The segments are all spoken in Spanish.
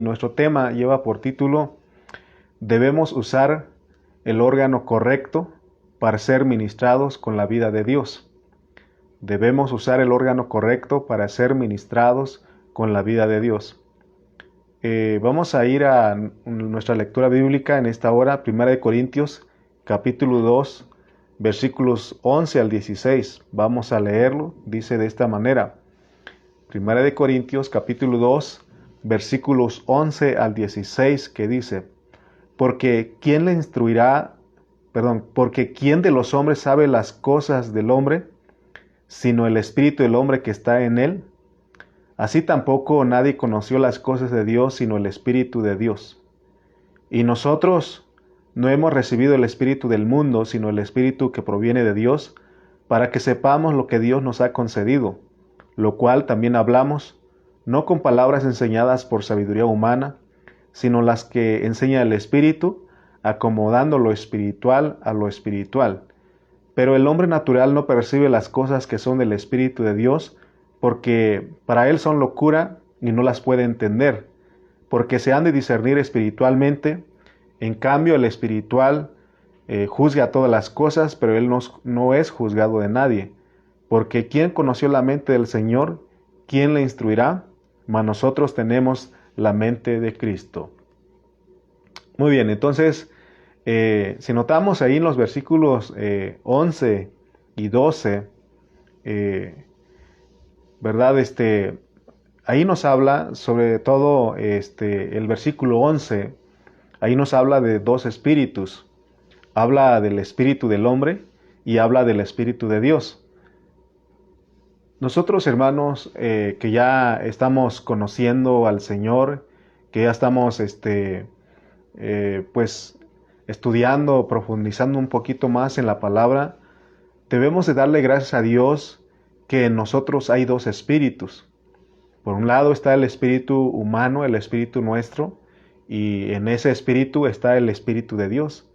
Nuestro tema lleva por título: debemos usar el órgano correcto para ser ministrados con la vida de Dios. Debemos usar el órgano correcto para ser ministrados con la vida de Dios. Vamos a ir a nuestra lectura bíblica en esta hora, 1 Corintios, capítulo 2, versículos 11 al 16. Vamos a leerlo, dice de esta manera. 1 Corintios, capítulo 2, versículos 11 al 16, que dice: porque ¿quién de los hombres sabe las cosas del hombre, sino el espíritu del hombre que está en él? Así tampoco nadie conoció las cosas de Dios, sino el espíritu de Dios. Y nosotros no hemos recibido el espíritu del mundo, sino el espíritu que proviene de Dios, para que sepamos lo que Dios nos ha concedido, lo cual también hablamos, no con palabras enseñadas por sabiduría humana, sino las que enseña el Espíritu, acomodando lo espiritual a lo espiritual. Pero el hombre natural no percibe las cosas que son del Espíritu de Dios, porque para él son locura y no las puede entender, porque se han de discernir espiritualmente. En cambio, el espiritual juzga todas las cosas, pero él no es juzgado de nadie. Porque ¿quién conoció la mente del Señor? ¿Quién le instruirá? Mas nosotros tenemos la mente de Cristo. Muy bien, entonces, si notamos ahí en los versículos 11 y 12, ¿verdad? Ahí nos habla, sobre todo el versículo 11, ahí nos habla de dos espíritus. Habla del espíritu del hombre y habla del espíritu de Dios. Nosotros, hermanos, que ya estamos conociendo al Señor, que ya estamos pues estudiando, profundizando un poquito más en la palabra, debemos de darle gracias a Dios que en nosotros hay dos espíritus. Por un lado está el espíritu humano, el espíritu nuestro, y en ese espíritu está el espíritu de Dios.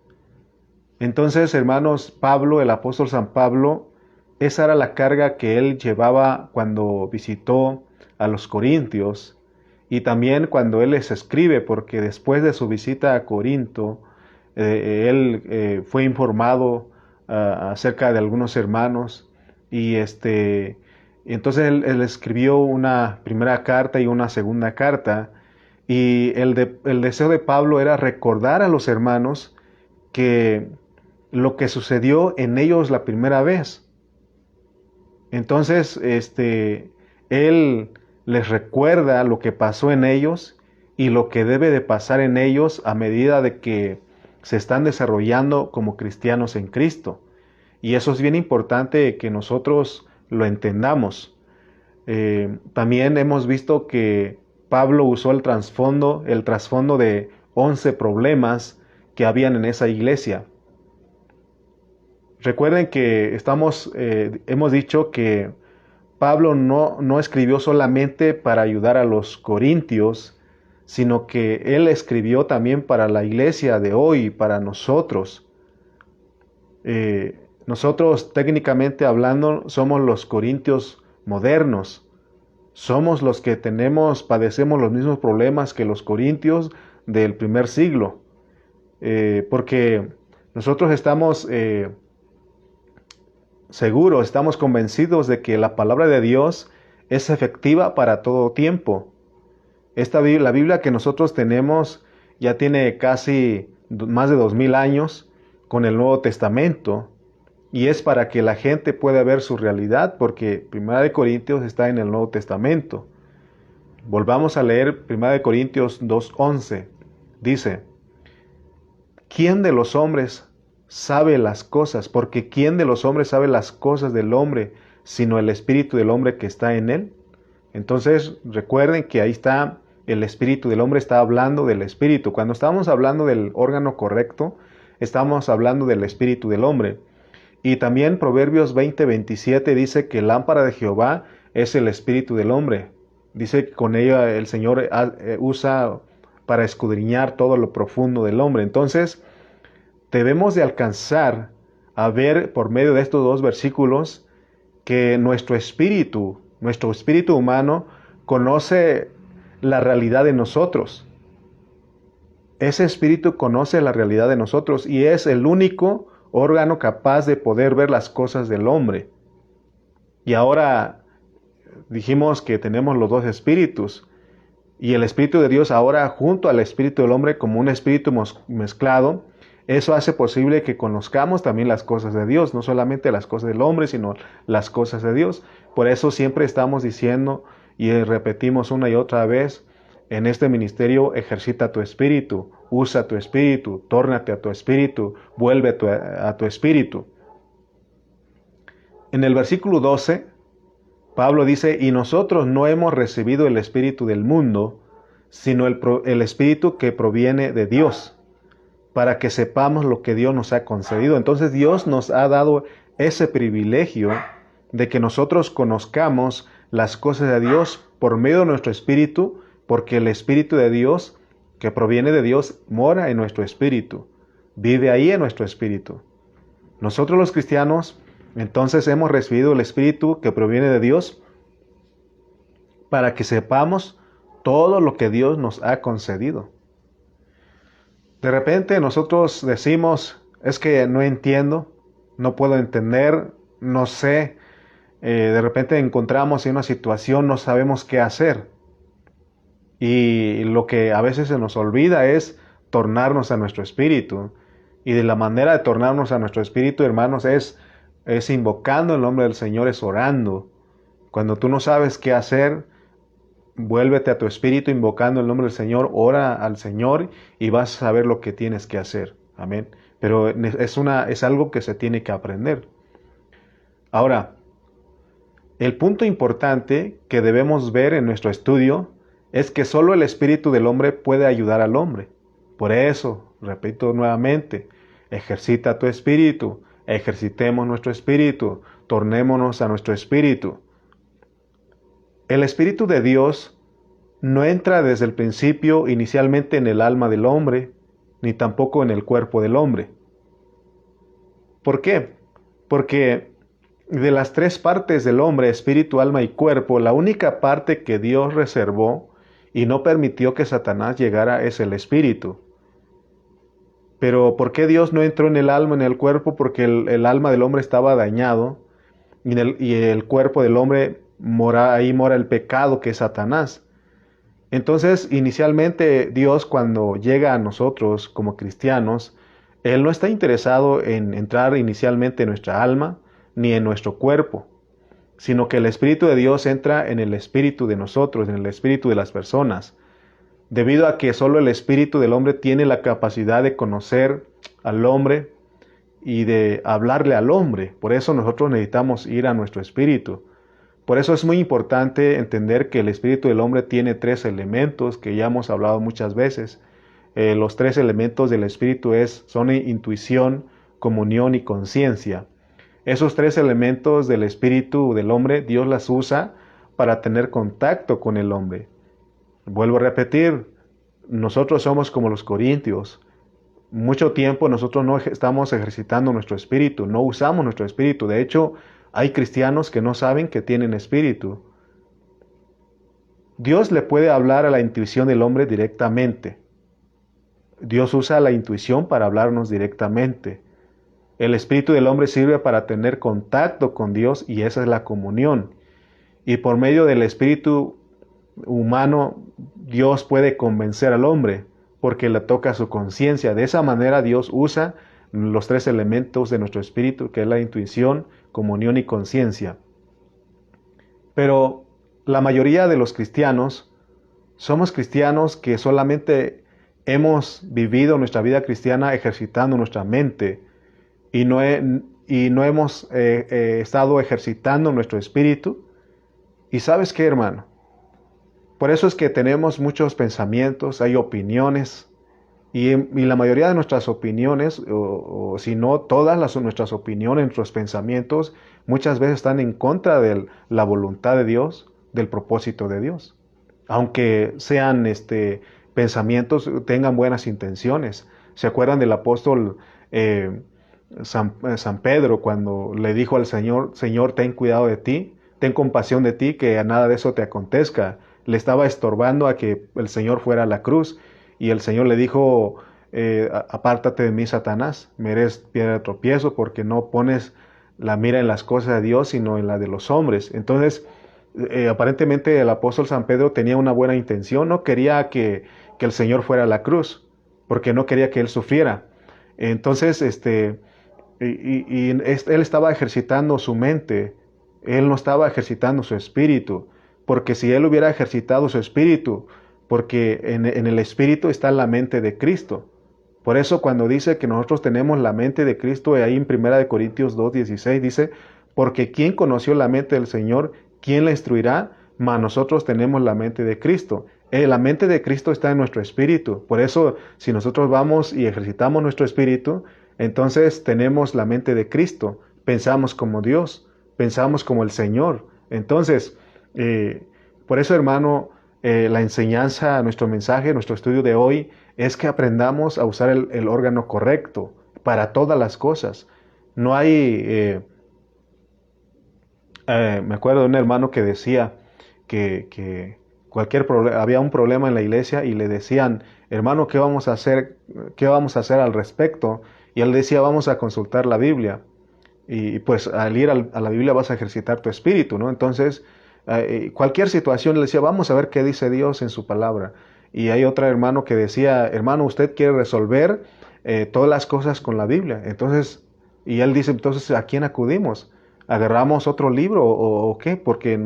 Entonces, hermanos, Pablo, el apóstol San Pablo, esa era la carga que él llevaba cuando visitó a los corintios y también cuando él les escribe, porque después de su visita a Corinto, él fue informado acerca de algunos hermanos y entonces él escribió una primera carta y una segunda carta, y el deseo de Pablo era recordar a los hermanos que lo que sucedió en ellos la primera vez. Entonces, él les recuerda lo que pasó en ellos y lo que debe de pasar en ellos a medida de que se están desarrollando como cristianos en Cristo. Y eso es bien importante que nosotros lo entendamos. También hemos visto que Pablo usó el trasfondo de 11 problemas que habían en esa iglesia. Recuerden que hemos dicho que Pablo no escribió solamente para ayudar a los corintios, sino que él escribió también para la iglesia de hoy, para nosotros. Nosotros, técnicamente hablando, somos los corintios modernos. Somos los que padecemos los mismos problemas que los corintios del primer siglo. Porque nosotros estamos seguros, estamos convencidos de que la palabra de Dios es efectiva para todo tiempo. La Biblia que nosotros tenemos ya tiene casi más de 2000 años con el Nuevo Testamento, y es para que la gente pueda ver su realidad, porque 1 Corintios está en el Nuevo Testamento. Volvamos a leer 1 Corintios 2:11. Dice: ¿quién de los hombres sabe las cosas? Porque ¿quién de los hombres sabe las cosas del hombre, sino el espíritu del hombre que está en él? Entonces, recuerden que ahí está el espíritu del hombre, está hablando del espíritu. Cuando estamos hablando del órgano correcto, estamos hablando del espíritu del hombre. Y también Proverbios 20:27 dice que lámpara de Jehová es el espíritu del hombre. Dice que con ella el Señor usa para escudriñar todo lo profundo del hombre. Entonces, debemos de alcanzar a ver por medio de estos dos versículos que nuestro espíritu humano, conoce la realidad de nosotros. ese espíritu conoce la realidad de nosotros y es el único órgano capaz de poder ver las cosas del hombre. Y ahora dijimos que tenemos los dos espíritus. Y el Espíritu de Dios ahora junto al Espíritu del hombre como un espíritu mezclado, eso hace posible que conozcamos también las cosas de Dios, no solamente las cosas del hombre, sino las cosas de Dios. Por eso siempre estamos diciendo y repetimos una y otra vez, en este ministerio ejercita tu espíritu, usa tu espíritu, tórnate a tu espíritu, vuelve a tu espíritu. En el versículo 12, Pablo dice, y nosotros no hemos recibido el espíritu del mundo, sino el espíritu que proviene de Dios, para que sepamos lo que Dios nos ha concedido. Entonces Dios nos ha dado ese privilegio de que nosotros conozcamos las cosas de Dios por medio de nuestro espíritu, porque el espíritu de Dios, que proviene de Dios, mora en nuestro espíritu, vive ahí en nuestro espíritu. Nosotros los cristianos, entonces hemos recibido el espíritu que proviene de Dios para que sepamos todo lo que Dios nos ha concedido. De repente nosotros decimos, es que no entiendo, no puedo entender, no sé. De repente encontramos en una situación, no sabemos qué hacer. Y lo que a veces se nos olvida es tornarnos a nuestro espíritu. Y de la manera de tornarnos a nuestro espíritu, hermanos, es invocando el nombre del Señor, es orando. Cuando tú no sabes qué hacer, vuélvete a tu espíritu invocando el nombre del Señor, ora al Señor y vas a saber lo que tienes que hacer. Amén. Pero es algo que se tiene que aprender. Ahora, el punto importante que debemos ver en nuestro estudio es que solo el espíritu del hombre puede ayudar al hombre. Por eso, repito nuevamente, ejercita tu espíritu, ejercitemos nuestro espíritu, tornémonos a nuestro espíritu. El Espíritu de Dios no entra desde el principio inicialmente en el alma del hombre, ni tampoco en el cuerpo del hombre. ¿Por qué? Porque de las tres partes del hombre, espíritu, alma y cuerpo, la única parte que Dios reservó y no permitió que Satanás llegara es el espíritu. Pero ¿por qué Dios no entró en el alma, en el cuerpo? Porque el alma del hombre estaba dañado y el cuerpo del hombre ahí mora el pecado que es Satanás. Entonces, inicialmente Dios cuando llega a nosotros como cristianos, Él no está interesado en entrar inicialmente en nuestra alma ni en nuestro cuerpo, sino que el Espíritu de Dios entra en el espíritu de nosotros, en el espíritu de las personas, debido a que solo el espíritu del hombre tiene la capacidad de conocer al hombre y de hablarle al hombre. Por eso nosotros necesitamos ir a nuestro espíritu. Por eso es muy importante entender que el espíritu del hombre tiene tres elementos que ya hemos hablado muchas veces. Los tres elementos del espíritu son intuición, comunión y conciencia. Esos tres elementos del espíritu del hombre, Dios las usa para tener contacto con el hombre. Vuelvo a repetir, nosotros somos como los corintios. Mucho tiempo nosotros no estamos ejercitando nuestro espíritu, no usamos nuestro espíritu. De hecho, hay cristianos que no saben que tienen espíritu. Dios le puede hablar a la intuición del hombre directamente. Dios usa la intuición para hablarnos directamente. El espíritu del hombre sirve para tener contacto con Dios y esa es la comunión. Y por medio del espíritu humano, Dios puede convencer al hombre porque le toca su conciencia. De esa manera Dios usa los tres elementos de nuestro espíritu, que es la intuición, comunión y conciencia. Pero la mayoría de los cristianos somos cristianos que solamente hemos vivido nuestra vida cristiana ejercitando nuestra mente y no hemos estado ejercitando nuestro espíritu. ¿Y sabes qué, hermano? Por eso es que tenemos muchos pensamientos, hay opiniones, y la mayoría de nuestras opiniones, o si no todas nuestras opiniones, nuestros pensamientos, muchas veces están en contra de la voluntad de Dios, del propósito de Dios. Aunque sean pensamientos, tengan buenas intenciones. ¿Se acuerdan del apóstol San Pedro cuando le dijo al Señor, Señor, ten cuidado de ti, ten compasión de ti, que a nada de eso te acontezca? Le estaba estorbando a que el Señor fuera a la cruz. y el Señor le dijo, apártate de mí, Satanás, me eres piedra de tropiezo porque no pones la mira en las cosas de Dios, sino en la de los hombres. Entonces, aparentemente el apóstol San Pedro tenía una buena intención, no quería que el Señor fuera a la cruz, porque no quería que él sufriera. Entonces, él estaba ejercitando su mente, él no estaba ejercitando su espíritu, porque si él hubiera ejercitado su espíritu, porque en el espíritu está la mente de Cristo. Por eso cuando dice que nosotros tenemos la mente de Cristo, ahí en 1 Corintios 2:16 dice, porque ¿quién conoció la mente del Señor? ¿Quién la instruirá? Mas nosotros tenemos la mente de Cristo. La mente de Cristo está en nuestro espíritu. Por eso, si nosotros vamos y ejercitamos nuestro espíritu, entonces tenemos la mente de Cristo. Pensamos como Dios, pensamos como el Señor. Entonces, por eso, hermano, la enseñanza, nuestro mensaje, nuestro estudio de hoy es que aprendamos a usar el órgano correcto para todas las cosas. No hay... me acuerdo de un hermano que decía que había un problema en la iglesia y le decían, hermano, ¿qué vamos a hacer? ¿Qué vamos a hacer al respecto? Y él decía, vamos a consultar la Biblia. Y pues al ir a la Biblia vas a ejercitar tu espíritu, ¿no? Entonces, cualquier situación le decía, vamos a ver qué dice Dios en su palabra. Y hay otro hermano que decía, hermano, usted quiere resolver todas las cosas con la Biblia. Entonces, y él dice, entonces, ¿a quién acudimos? ¿Agarramos otro libro o qué? Porque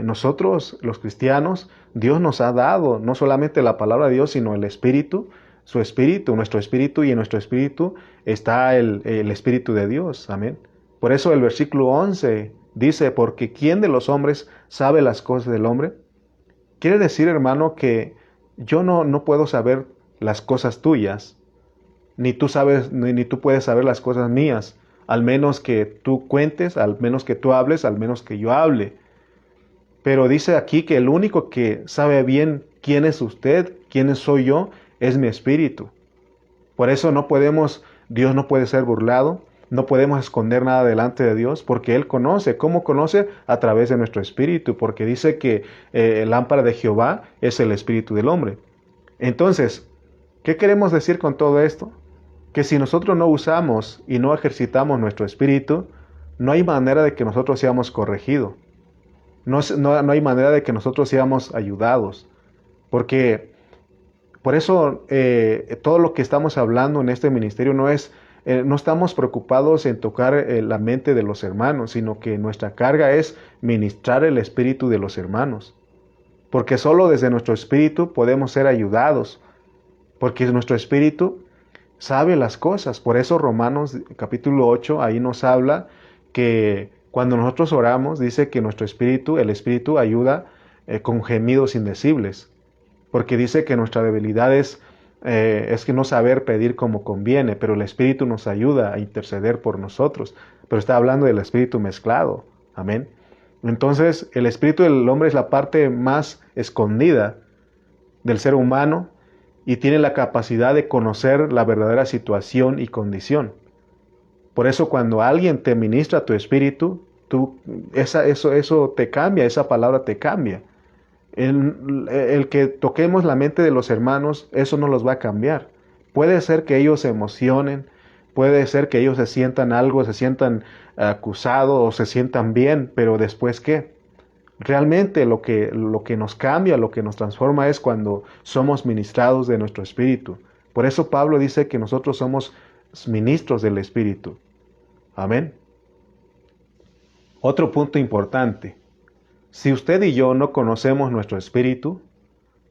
nosotros, los cristianos, Dios nos ha dado no solamente la palabra de Dios, sino el Espíritu, su Espíritu, nuestro Espíritu, y en nuestro Espíritu está el Espíritu de Dios. Amén. Por eso el versículo 11 dice, porque ¿quién de los hombres sabe las cosas del hombre? Quiere decir, hermano, que yo no puedo saber las cosas tuyas, ni tú sabes, ni tú puedes saber las cosas mías, al menos que tú cuentes, al menos que tú hables, al menos que yo hable. Pero dice aquí que el único que sabe bien quién es usted, quién soy yo, es mi espíritu. Por eso Dios no puede ser burlado, no podemos esconder nada delante de Dios, porque Él conoce. ¿Cómo conoce? A través de nuestro espíritu, porque dice que el lámpara de Jehová es el espíritu del hombre. Entonces, ¿qué queremos decir con todo esto? Que si nosotros no usamos y no ejercitamos nuestro espíritu, no hay manera de que nosotros seamos corregidos. No hay manera de que nosotros seamos ayudados. Porque por eso todo lo que estamos hablando en este ministerio no estamos preocupados en tocar la mente de los hermanos, sino que nuestra carga es ministrar el espíritu de los hermanos. Porque solo desde nuestro espíritu podemos ser ayudados. Porque nuestro espíritu sabe las cosas. Por eso Romanos capítulo 8 ahí nos habla que cuando nosotros oramos, dice que nuestro espíritu, el espíritu ayuda con gemidos indecibles. Porque dice que nuestra debilidad es que no saber pedir como conviene, pero el espíritu nos ayuda a interceder por nosotros. Pero está hablando del espíritu mezclado. Amén. Entonces, el espíritu del hombre es la parte más escondida del ser humano y tiene la capacidad de conocer la verdadera situación y condición. Por eso cuando alguien te ministra tu espíritu, eso te cambia, esa palabra te cambia. El que toquemos la mente de los hermanos, eso no los va a cambiar. Puede ser que ellos se emocionen, puede ser que ellos se sientan algo, se sientan acusados o se sientan bien, pero después ¿qué? Realmente lo que nos cambia, lo que nos transforma es cuando somos ministrados de nuestro espíritu. Por eso Pablo dice que nosotros somos ministros del espíritu. Amén. Otro punto importante. Si usted y yo no conocemos nuestro espíritu,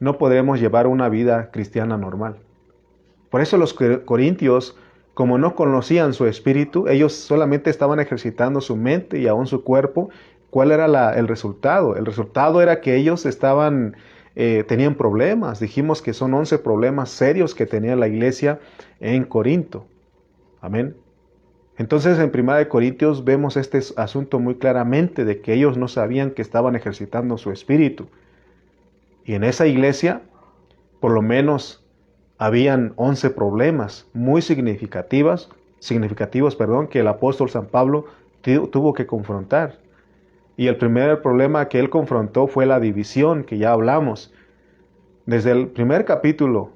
no podremos llevar una vida cristiana normal. Por eso los corintios, como no conocían su espíritu, ellos solamente estaban ejercitando su mente y aún su cuerpo. ¿Cuál era el resultado? El resultado era que ellos tenían problemas. Dijimos que son 11 problemas serios que tenía la iglesia en Corinto. Amén. Entonces en 1 Corintios vemos este asunto muy claramente de que ellos no sabían que estaban ejercitando su espíritu. Y en esa iglesia, por lo menos, habían 11 problemas muy significativos, que el apóstol San Pablo tuvo que confrontar. Y el primer problema que él confrontó fue la división, que ya hablamos. Desde el primer capítulo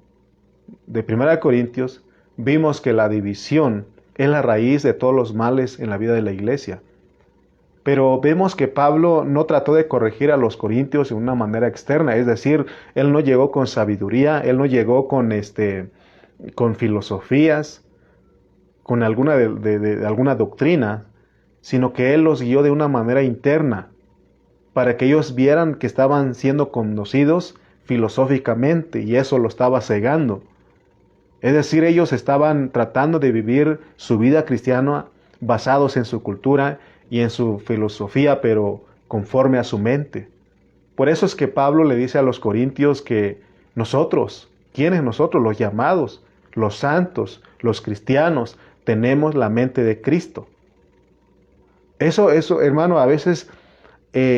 de 1 Corintios, vimos que la división es la raíz de todos los males en la vida de la iglesia. Pero vemos que Pablo no trató de corregir a los corintios de una manera externa, es decir, él no llegó con sabiduría, él no llegó con filosofías, con alguna doctrina, sino que él los guió de una manera interna, para que ellos vieran que estaban siendo conocidos filosóficamente, y eso lo estaba cegando. Es decir, ellos estaban tratando de vivir su vida cristiana basados en su cultura y en su filosofía, pero conforme a su mente. Por eso es que Pablo le dice a los corintios que nosotros, ¿quiénes nosotros? Los llamados, los santos, los cristianos, tenemos la mente de Cristo. Eso, hermano, a veces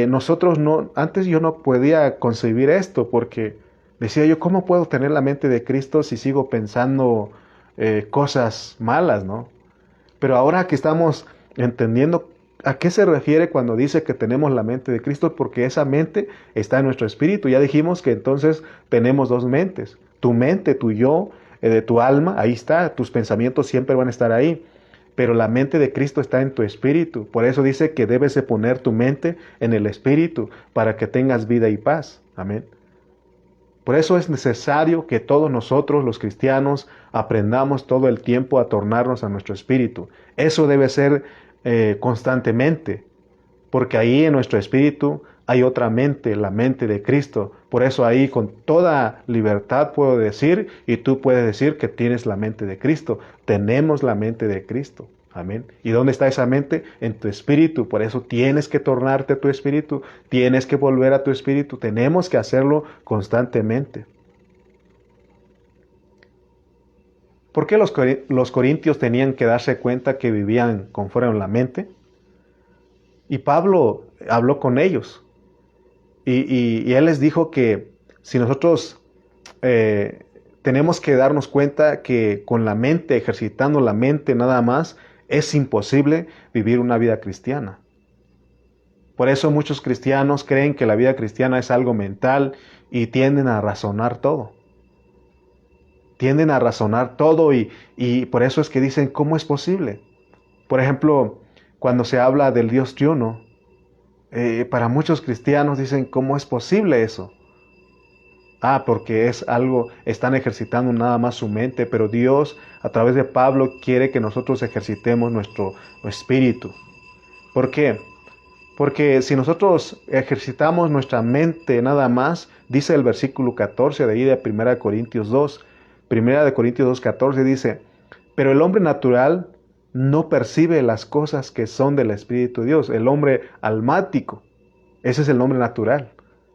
nosotros no, antes yo no podía concebir esto porque decía yo, ¿cómo puedo tener la mente de Cristo si sigo pensando cosas malas, ¿no? Pero ahora que estamos entendiendo a qué se refiere cuando dice que tenemos la mente de Cristo, porque esa mente está en nuestro espíritu. Ya dijimos que entonces tenemos dos mentes. Tu mente, tu yo, de tu alma, ahí está. Tus pensamientos siempre van a estar ahí. Pero la mente de Cristo está en tu espíritu. Por eso dice que debes de poner tu mente en el espíritu para que tengas vida y paz. Amén. Por eso es necesario que todos nosotros, los cristianos, aprendamos todo el tiempo a tornarnos a nuestro espíritu. Eso debe ser constantemente, porque ahí en nuestro espíritu hay otra mente, la mente de Cristo. Por eso ahí con toda libertad puedo decir, y tú puedes decir que tienes la mente de Cristo. Tenemos la mente de Cristo. Amén. ¿Y dónde está esa mente? En tu espíritu. Por eso tienes que tornarte a tu espíritu, tienes que volver a tu espíritu. Tenemos que hacerlo constantemente. ¿Por qué los corintios tenían que darse cuenta que vivían conforme a la mente? Y Pablo habló con ellos. Y él les dijo que si nosotros tenemos que darnos cuenta que con la mente, ejercitando la mente nada más, es imposible vivir una vida cristiana. Por eso muchos cristianos creen que la vida cristiana es algo mental y tienden a razonar todo. Tienden a razonar todo y por eso es que dicen, ¿cómo es posible? Por ejemplo, cuando se habla del Dios triuno, para muchos cristianos dicen, ¿cómo es posible eso? Porque es algo, están ejercitando nada más su mente, pero Dios a través de Pablo quiere que nosotros ejercitemos nuestro espíritu. ¿Por qué? Porque si nosotros ejercitamos nuestra mente nada más, dice el versículo 14 de ahí de 1 Corintios 2, 1 Corintios 2, 14 dice, pero el hombre natural no percibe las cosas que son del Espíritu de Dios, el hombre almático, ese es el hombre natural.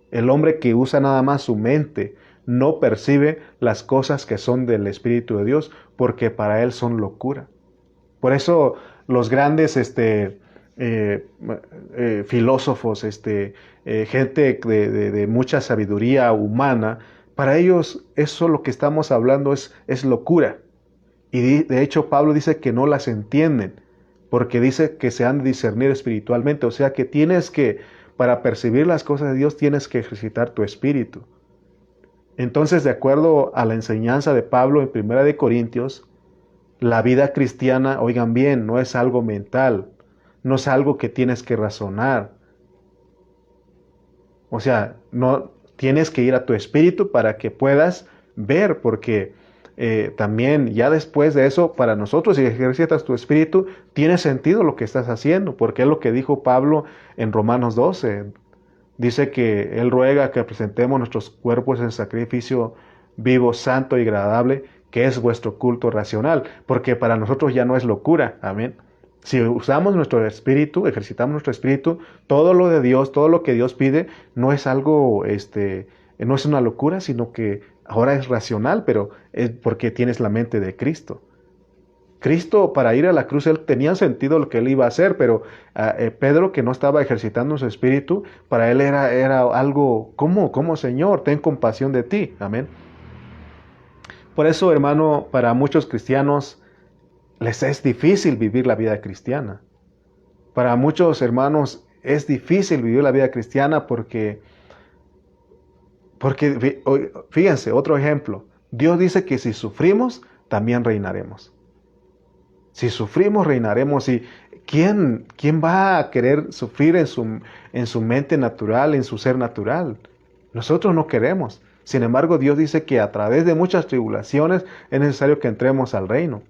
El hombre que usa nada más su mente no percibe las cosas que son del Espíritu de Dios porque para él son locura. Por eso los grandes filósofos, gente de mucha sabiduría humana, para ellos eso lo que estamos hablando es locura. Y de hecho Pablo dice que no las entienden porque dice que se han de discernir espiritualmente. O sea que tienes que, para percibir las cosas de Dios, tienes que ejercitar tu espíritu. Entonces, de acuerdo a la enseñanza de Pablo en 1 Corintios, la vida cristiana, oigan bien, no es algo mental, no es algo que tienes que razonar. O sea, no tienes que ir a tu espíritu para que puedas ver, porque también ya después de eso, para nosotros, si ejercitas tu espíritu, tiene sentido lo que estás haciendo, porque es lo que dijo Pablo en Romanos 12. Dice que Él ruega que presentemos nuestros cuerpos en sacrificio vivo, santo y agradable, que es vuestro culto racional, porque para nosotros ya no es locura, amén. Si usamos nuestro espíritu, ejercitamos nuestro espíritu, todo lo de Dios, todo lo que Dios pide, no es algo, no es una locura, sino que ahora es racional, pero es porque tienes la mente de Cristo. Cristo, para ir a la cruz, él tenía sentido lo que él iba a hacer, pero Pedro, que no estaba ejercitando su espíritu, para él era algo, ¿cómo, Señor? Ten compasión de ti. Amén. Por eso, hermano, para muchos cristianos les es difícil vivir la vida cristiana. Para muchos hermanos es difícil vivir la vida cristiana porque Porque fíjense, otro ejemplo. Dios dice que si sufrimos, también reinaremos. Si sufrimos, reinaremos. ¿Y quién va a querer sufrir en su mente natural, en su ser natural? Nosotros no queremos. Sin embargo, Dios dice que a través de muchas tribulaciones es necesario que entremos al reino.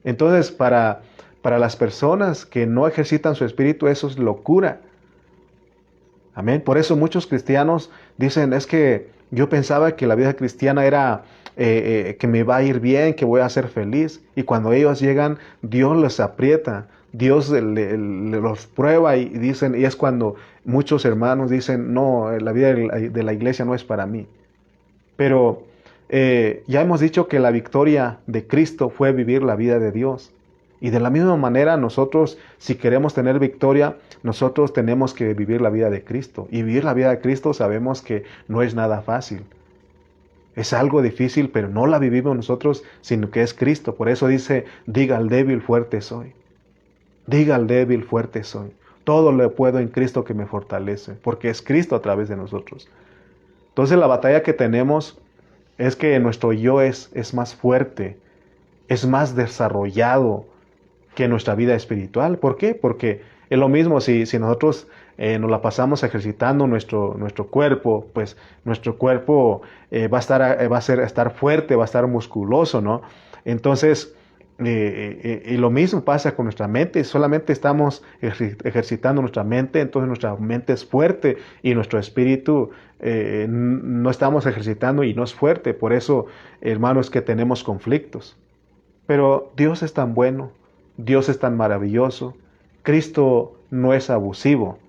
Entonces, para las personas que no ejercitan su espíritu, eso es locura. Amén. Por eso muchos cristianos dicen, es que yo pensaba que la vida cristiana era que me va a ir bien, que voy a ser feliz. Y cuando ellos llegan, Dios les aprieta, Dios los prueba y dicen, y es cuando muchos hermanos dicen, no, la vida de la iglesia no es para mí. Pero ya hemos dicho que la victoria de Cristo fue vivir la vida de Dios. Y de la misma manera nosotros, si queremos tener victoria, nosotros tenemos que vivir la vida de Cristo. Y vivir la vida de Cristo sabemos que no es nada fácil. Es algo difícil, pero no la vivimos nosotros, sino que es Cristo. Por eso dice, diga al débil, fuerte soy. Diga al débil, fuerte soy. Todo lo puedo en Cristo que me fortalece, porque es Cristo a través de nosotros. Entonces la batalla que tenemos es que nuestro yo es más fuerte, es más desarrollado que nuestra vida espiritual. ¿Por qué? Porque es lo mismo si nosotros nos la pasamos ejercitando nuestro cuerpo, pues nuestro cuerpo va a estar fuerte, va a estar musculoso, ¿no? Entonces, y lo mismo pasa con nuestra mente, solamente estamos ejercitando nuestra mente, entonces nuestra mente es fuerte y nuestro espíritu no estamos ejercitando y no es fuerte. Por eso, hermanos, que tenemos conflictos. Pero Dios es tan bueno, Dios es tan maravilloso, Cristo no es abusivo.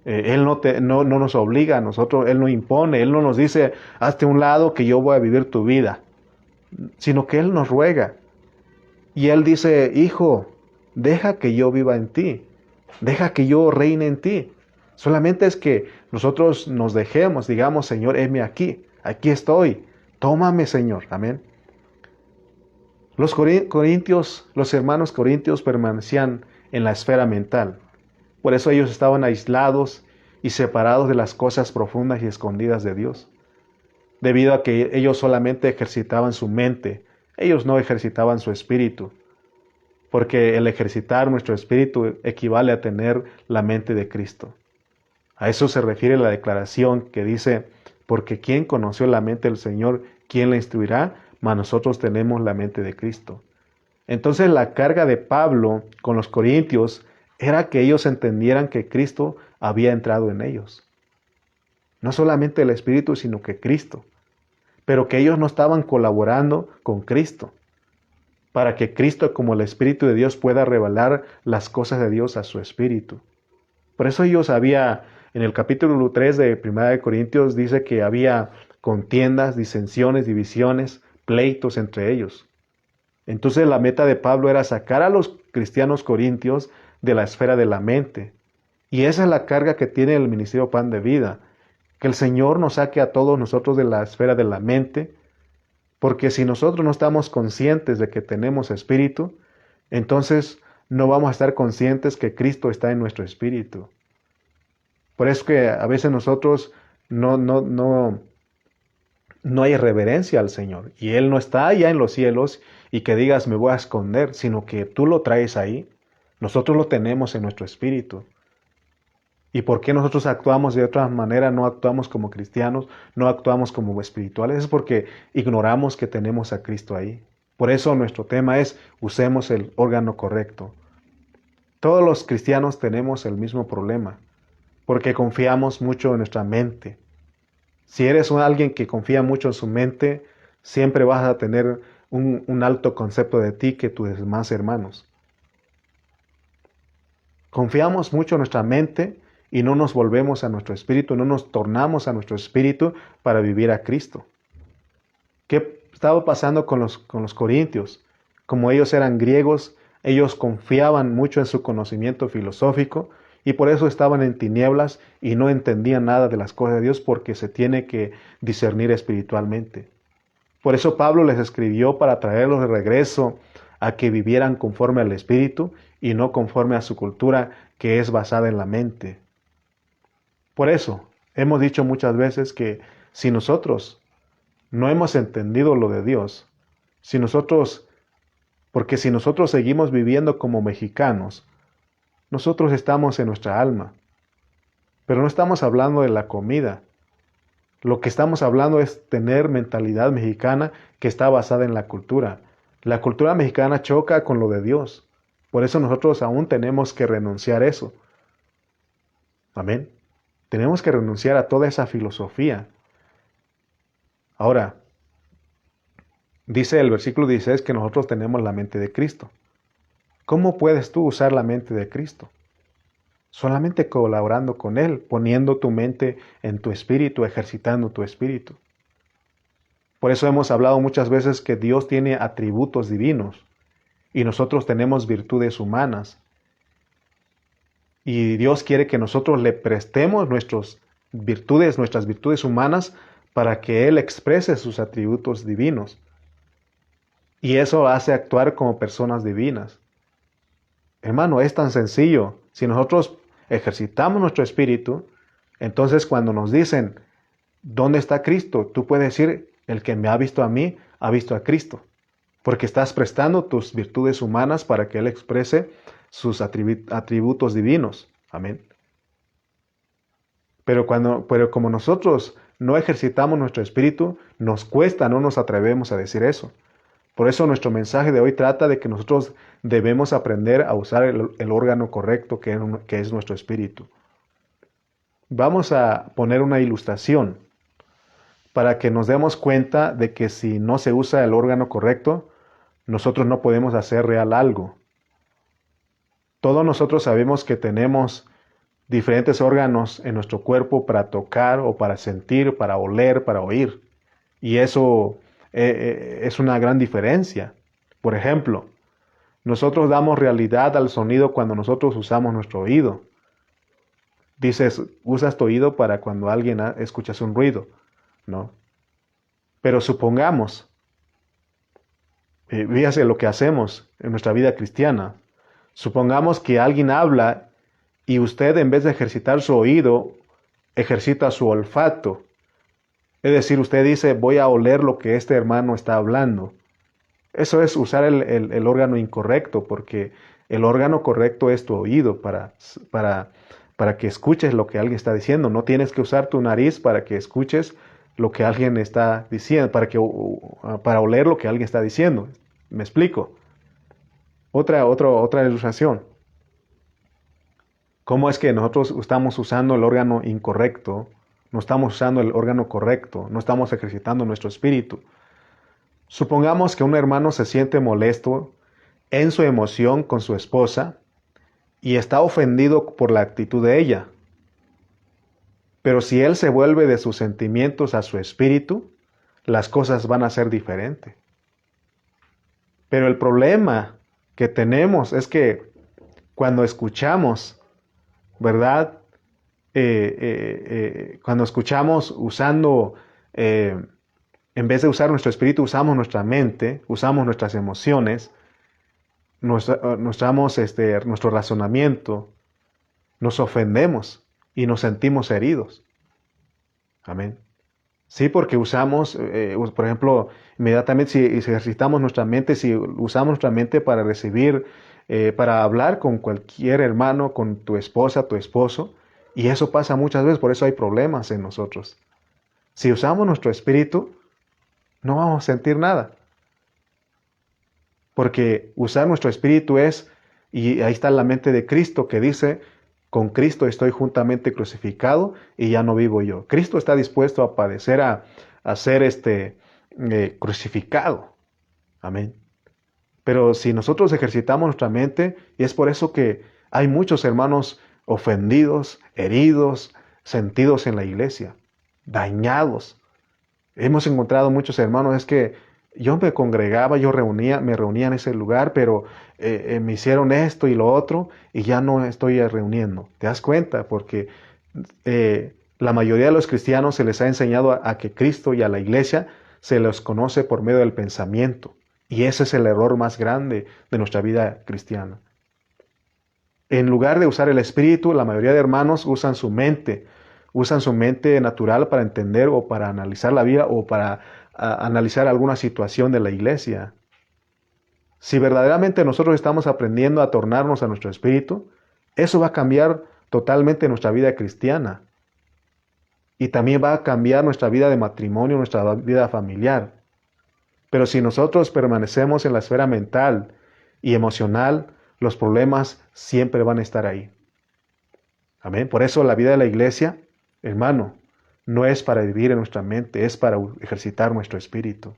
Él no nos obliga a nosotros, Él no impone, Él no nos dice, hazte a un lado que yo voy a vivir tu vida, sino que Él nos ruega. Y Él dice, hijo, deja que yo viva en ti, deja que yo reine en ti. Solamente es que nosotros nos dejemos, digamos, Señor, heme aquí, aquí estoy, tómame, Señor, amén. Los corintios, los hermanos corintios permanecían en la esfera mental. Por eso ellos estaban aislados y separados de las cosas profundas y escondidas de Dios. Debido a que ellos solamente ejercitaban su mente, ellos no ejercitaban su espíritu. Porque el ejercitar nuestro espíritu equivale a tener la mente de Cristo. A eso se refiere la declaración que dice, porque ¿quién conoció la mente del Señor? ¿Quién la instruirá? Mas nosotros tenemos la mente de Cristo. Entonces la carga de Pablo con los corintios era que ellos entendieran que Cristo había entrado en ellos. No solamente el Espíritu, sino que Cristo. Pero que ellos no estaban colaborando con Cristo, para que Cristo, como el Espíritu de Dios, pueda revelar las cosas de Dios a su Espíritu. Por eso ellos en el capítulo 3 de 1 Corintios, dice que había contiendas, disensiones, divisiones, pleitos entre ellos. Entonces la meta de Pablo era sacar a los cristianos corintios de la esfera de la mente. Y esa es la carga que tiene el Ministerio Pan de Vida, que el Señor nos saque a todos nosotros de la esfera de la mente, porque si nosotros no estamos conscientes de que tenemos espíritu, entonces no vamos a estar conscientes que Cristo está en nuestro espíritu. Por eso que a veces nosotros no hay reverencia al Señor. Y Él no está allá en los cielos y que digas me voy a esconder, sino que tú lo traes ahí. Nosotros lo tenemos en nuestro espíritu. ¿Y por qué nosotros actuamos de otra manera? No actuamos como cristianos, no actuamos como espirituales. Es porque ignoramos que tenemos a Cristo ahí. Por eso nuestro tema es usemos el órgano correcto. Todos los cristianos tenemos el mismo problema, porque confiamos mucho en nuestra mente. Si eres alguien que confía mucho en su mente, siempre vas a tener un alto concepto de ti que tus demás hermanos. Confiamos mucho en nuestra mente y no nos volvemos a nuestro espíritu, no nos tornamos a nuestro espíritu para vivir a Cristo. ¿Qué estaba pasando con los corintios? Como ellos eran griegos, ellos confiaban mucho en su conocimiento filosófico y por eso estaban en tinieblas y no entendían nada de las cosas de Dios porque se tiene que discernir espiritualmente. Por eso Pablo les escribió para traerlos de regreso a que vivieran conforme al Espíritu y no conforme a su cultura que es basada en la mente. Por eso hemos dicho muchas veces que si nosotros no hemos entendido lo de Dios, porque si nosotros seguimos viviendo como mexicanos, nosotros estamos en nuestra alma, pero no estamos hablando de la comida. Lo que estamos hablando es tener mentalidad mexicana que está basada en la cultura. La cultura mexicana choca con lo de Dios. Por eso nosotros aún tenemos que renunciar a eso. Amén. Tenemos que renunciar a toda esa filosofía. Ahora, dice el versículo 16 que nosotros tenemos la mente de Cristo. ¿Cómo puedes tú usar la mente de Cristo? Solamente colaborando con Él, poniendo tu mente en tu espíritu, ejercitando tu espíritu. Por eso hemos hablado muchas veces que Dios tiene atributos divinos y nosotros tenemos virtudes humanas. Y Dios quiere que nosotros le prestemos nuestras virtudes humanas para que Él exprese sus atributos divinos. Y eso hace actuar como personas divinas. Hermano, es tan sencillo. Si nosotros ejercitamos nuestro espíritu, entonces cuando nos dicen, ¿dónde está Cristo? Tú puedes decir, el que me ha visto a mí, ha visto a Cristo. Porque estás prestando tus virtudes humanas para que Él exprese sus atributos divinos. Amén. Pero como nosotros no ejercitamos nuestro espíritu, nos cuesta, no nos atrevemos a decir eso. Por eso nuestro mensaje de hoy trata de que nosotros debemos aprender a usar el órgano correcto que es nuestro espíritu. Vamos a poner una ilustración para que nos demos cuenta de que si no se usa el órgano correcto, nosotros no podemos hacer real algo. Todos nosotros sabemos que tenemos diferentes órganos en nuestro cuerpo para tocar o para sentir, para oler, para oír. Y eso es una gran diferencia. Por ejemplo, nosotros damos realidad al sonido cuando nosotros usamos nuestro oído. Dices, usas tu oído para cuando alguien escuchas un ruido, ¿no? Pero supongamos, fíjate lo que hacemos en nuestra vida cristiana. Supongamos que alguien habla y usted, en vez de ejercitar su oído, ejercita su olfato. Es decir, usted dice, voy a oler lo que este hermano está hablando. Eso es usar el órgano incorrecto, porque el órgano correcto es tu oído para que escuches lo que alguien está diciendo. No tienes que usar tu nariz para que escuches lo que alguien está diciendo, para oler lo que alguien está diciendo. ¿Me explico? Otra ilustración. ¿Cómo es que nosotros estamos usando el órgano incorrecto? No estamos usando el órgano correcto, no estamos ejercitando nuestro espíritu. Supongamos que un hermano se siente molesto en su emoción con su esposa y está ofendido por la actitud de ella. Pero si él se vuelve de sus sentimientos a su espíritu, las cosas van a ser diferentes. Pero el problema que tenemos es que cuando escuchamos, ¿verdad? Cuando escuchamos usando, en vez de usar nuestro espíritu, usamos nuestra mente, usamos nuestras emociones, nuestro razonamiento, nos ofendemos y nos sentimos heridos. Amén. Sí, porque usamos, por ejemplo, inmediatamente si ejercitamos nuestra mente, si usamos nuestra mente para recibir, para hablar con cualquier hermano, con tu esposa, tu esposo, y eso pasa muchas veces, por eso hay problemas en nosotros. Si usamos nuestro espíritu, no vamos a sentir nada. Porque usar nuestro espíritu y ahí está la mente de Cristo que dice, con Cristo estoy juntamente crucificado y ya no vivo yo. Cristo está dispuesto a padecer, a ser crucificado. Amén. Pero si nosotros ejercitamos nuestra mente, y es por eso que hay muchos hermanos ofendidos, heridos, sentidos en la iglesia, dañados. Hemos encontrado muchos hermanos, es que yo me congregaba, me reunía en ese lugar, pero me hicieron esto y lo otro y ya no estoy reuniendo. ¿Te das cuenta? Porque la mayoría de los cristianos se les ha enseñado a que Cristo y a la iglesia se los conoce por medio del pensamiento. Y ese es el error más grande de nuestra vida cristiana. En lugar de usar el espíritu, la mayoría de hermanos usan su mente, Usan su mente natural para entender o para analizar la vida o para analizar alguna situación de la iglesia. Si verdaderamente nosotros estamos aprendiendo a tornarnos a nuestro espíritu, eso va a cambiar totalmente nuestra vida cristiana. Y también va a cambiar nuestra vida de matrimonio, nuestra vida familiar. Pero si nosotros permanecemos en la esfera mental y emocional, los problemas siempre van a estar ahí. Amén. Por eso la vida de la iglesia, hermano, no es para vivir en nuestra mente, es para ejercitar nuestro espíritu.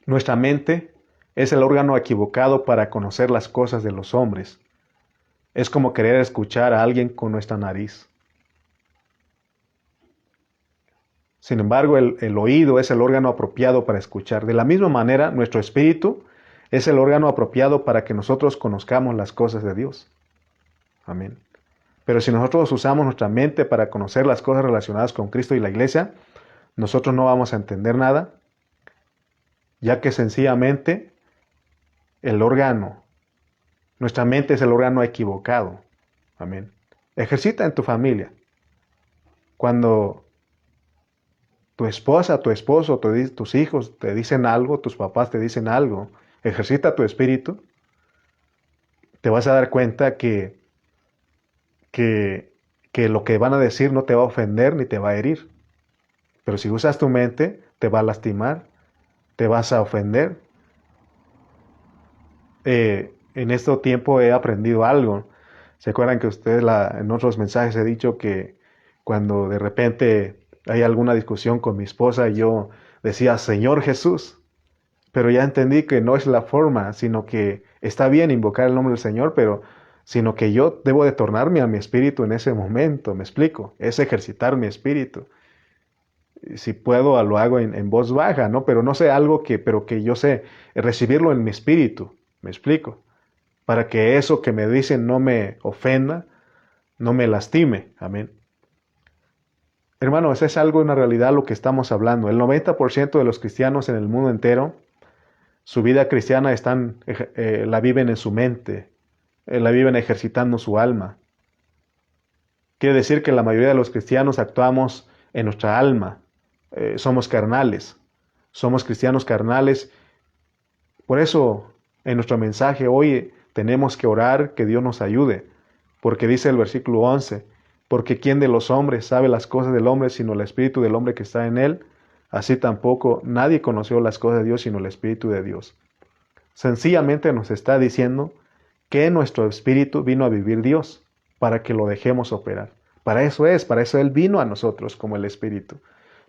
Nuestra mente es el órgano equivocado para conocer las cosas de los hombres. Es como querer escuchar a alguien con nuestra nariz. Sin embargo, el oído es el órgano apropiado para escuchar. De la misma manera, nuestro espíritu es el órgano apropiado para que nosotros conozcamos las cosas de Dios. Amén. Pero si nosotros usamos nuestra mente para conocer las cosas relacionadas con Cristo y la iglesia, nosotros no vamos a entender nada, ya que sencillamente nuestra mente es el órgano equivocado. Amén. Ejercita en tu familia. Cuando tu esposa, tu esposo, tus hijos te dicen algo, tus papás te dicen algo, ejercita tu espíritu, te vas a dar cuenta que lo que van a decir no te va a ofender ni te va a herir. Pero si usas tu mente, te va a lastimar, te vas a ofender. En este tiempo he aprendido algo. ¿Se acuerdan que ustedes en otros mensajes he dicho que cuando de repente hay alguna discusión con mi esposa, yo decía, Señor Jesús? Pero ya entendí que no es la forma, sino que está bien invocar el nombre del Señor, pero sino que yo debo de tornarme a mi espíritu en ese momento, ¿me explico? Es ejercitar mi espíritu. Si puedo, lo hago en voz baja, ¿no? Pero no sé pero que yo sé recibirlo en mi espíritu, ¿me explico? Para que eso que me dicen no me ofenda, no me lastime, amén. Hermano, eso es algo, una realidad lo que estamos hablando. El 90% de los cristianos en el mundo entero, su vida cristiana la viven en su mente, la viven ejercitando su alma. Quiere decir que la mayoría de los cristianos actuamos en nuestra alma. Somos carnales, somos cristianos carnales. Por eso en nuestro mensaje hoy tenemos que orar que Dios nos ayude, porque dice el versículo 11, porque ¿quién de los hombres sabe las cosas del hombre sino el espíritu del hombre que está en él? Así tampoco nadie conoció las cosas de Dios sino el espíritu de Dios. Sencillamente nos está diciendo que nuestro espíritu vino a vivir Dios, para que lo dejemos operar. Para eso Él vino a nosotros como el espíritu,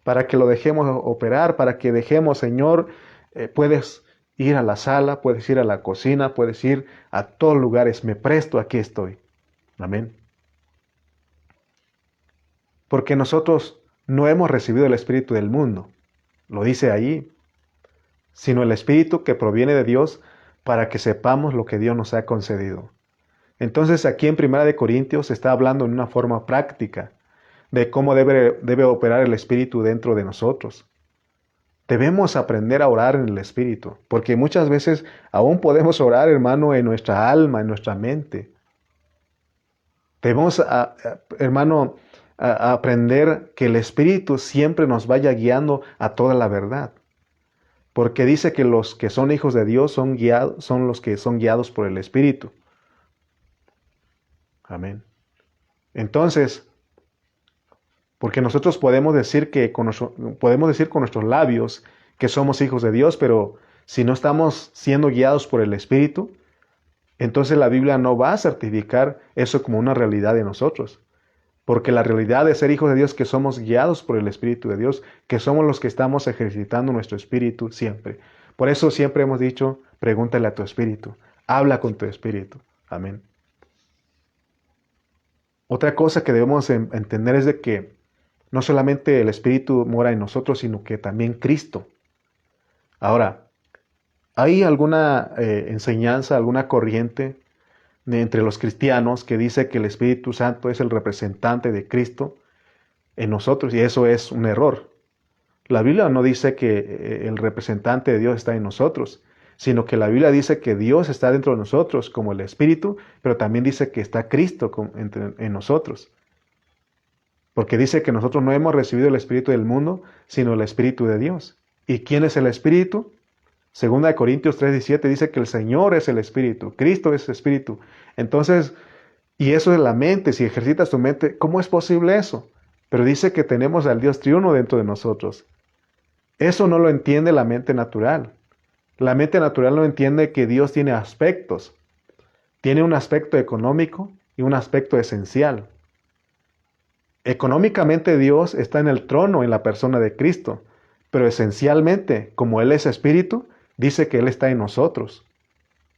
para que lo dejemos operar, para que dejemos, Señor, puedes ir a la sala, puedes ir a la cocina, puedes ir a todos lugares, me presto, aquí estoy. Amén. Porque nosotros no hemos recibido el espíritu del mundo, lo dice allí, sino el espíritu que proviene de Dios para que sepamos lo que Dios nos ha concedido. Entonces aquí en 1 Corintios se está hablando en una forma práctica de cómo debe operar el espíritu dentro de nosotros. Debemos aprender a orar en el espíritu, porque muchas veces aún podemos orar, hermano, en nuestra alma, en nuestra mente. Debemos, hermano, aprender que el espíritu siempre nos vaya guiando a toda la verdad. Porque dice que los que son hijos de Dios son los que son guiados por el espíritu. Amén. Entonces, porque nosotros podemos decir con nuestros labios que somos hijos de Dios, pero si no estamos siendo guiados por el Espíritu, entonces la Biblia no va a certificar eso como una realidad de nosotros. Porque la realidad de ser hijos de Dios es que somos guiados por el Espíritu de Dios, que somos los que estamos ejercitando nuestro espíritu siempre. Por eso siempre hemos dicho, pregúntale a tu espíritu, habla con tu espíritu. Amén. Otra cosa que debemos entender es de que no solamente el Espíritu mora en nosotros, sino que también Cristo. Ahora, ¿hay alguna enseñanza, alguna corriente entre los cristianos que dice que el Espíritu Santo es el representante de Cristo en nosotros? Y eso es un error. La Biblia no dice que el representante de Dios está en nosotros, sino que la Biblia dice que Dios está dentro de nosotros como el Espíritu, pero también dice que está Cristo en nosotros. Porque dice que nosotros no hemos recibido el Espíritu del mundo, sino el Espíritu de Dios. ¿Y quién es el Espíritu? Segunda de Corintios 3:17 dice que el Señor es el Espíritu, Cristo es Espíritu. Entonces, y eso es la mente, si ejercitas tu mente, ¿cómo es posible eso? Pero dice que tenemos al Dios triuno dentro de nosotros. Eso no lo entiende la mente natural. La mente natural no entiende que Dios tiene aspectos. Tiene un aspecto económico y un aspecto esencial. Económicamente Dios está en el trono en la persona de Cristo, pero esencialmente, como Él es Espíritu, dice que Él está en nosotros.